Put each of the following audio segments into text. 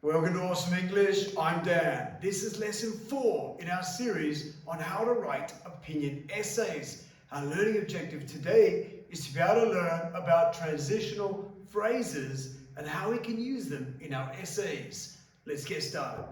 Welcome to Awesome English. I'm Dan. This is lesson 4 in our series on how to write opinion essays. Our learning objective today is to be able to learn about transitional phrases and how we can use them in our essays. Let's get started.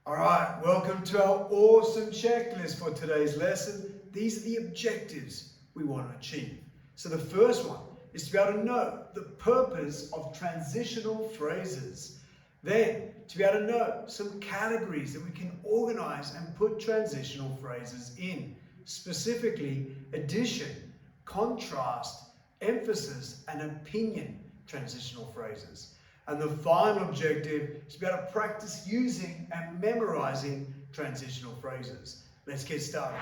Alright, welcome to our awesome checklist for today's lesson. These are the objectives we want to achieve. So the first one is to be able to know the purpose of transitional phrases. Then, to be able to know some categories that we can organize and put transitional phrases in. Specifically, addition, contrast, emphasis, and opinion transitional phrases. And the final objective is to be able to practice using and memorizing transitional phrases. Let's get started.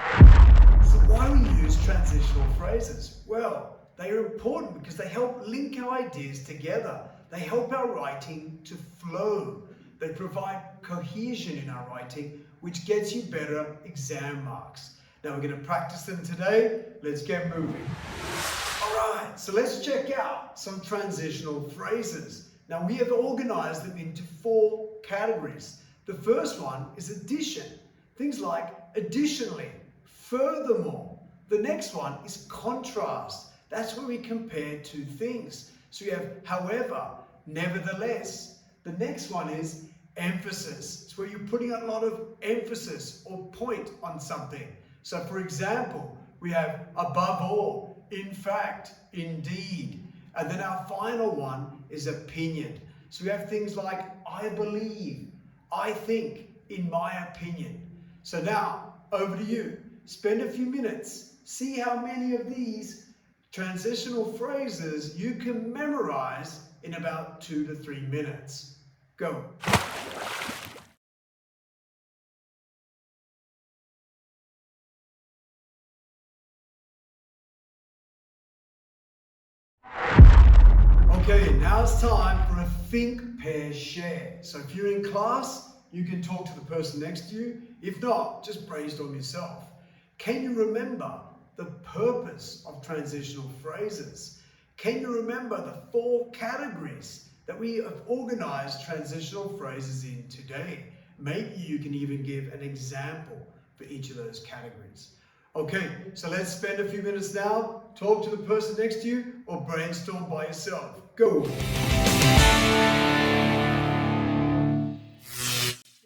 So why do we use transitional phrases? Well, they are important because they help link our ideas together. They help our writing to flow. They provide cohesion in our writing, which gets you better exam marks. Now we're going to practice them today. Let's get moving. Alright, so let's check out some transitional phrases. Now we have organized them into 4 categories. The first one is addition. Things like additionally, furthermore. The next one is contrast. That's where we compare two things. So we have however, nevertheless. The next one is emphasis. It's where you're putting a lot of emphasis or point on something. So for example, we have above all, in fact, indeed. And then our final one is opinion. So we have things like I believe, I think, in my opinion. So now, over to you. Spend a few minutes. See how many of these transitional phrases you can memorize in about 2 to 3 minutes. Go. Okay, now it's time for a think, pair, share. So if you're in class, you can talk to the person next to you. If not, just brainstorm yourself. Can you remember the purpose of transitional phrases? Can you remember the 4 categories that we have organized transitional phrases in today? Maybe you can even give an example for each of those categories. Okay, so let's spend a few minutes now. Talk to the person next to you or brainstorm by yourself. Go.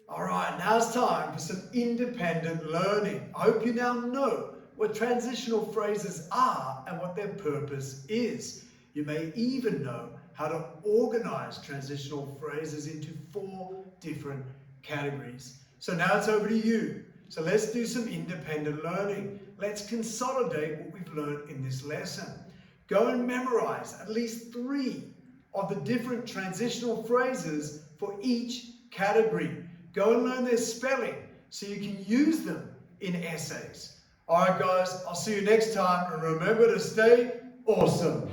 Alright, now it's time for some independent learning. I hope you now know what transitional phrases are and what their purpose is. You may even know how to organize transitional phrases into 4 different categories. So now it's over to you. So let's do some independent learning. Let's consolidate what we've learned in this lesson. Go and memorize at least 3 of the different transitional phrases for each category. Go and learn their spelling so you can use them in essays. Alright guys, I'll see you next time and remember to stay awesome.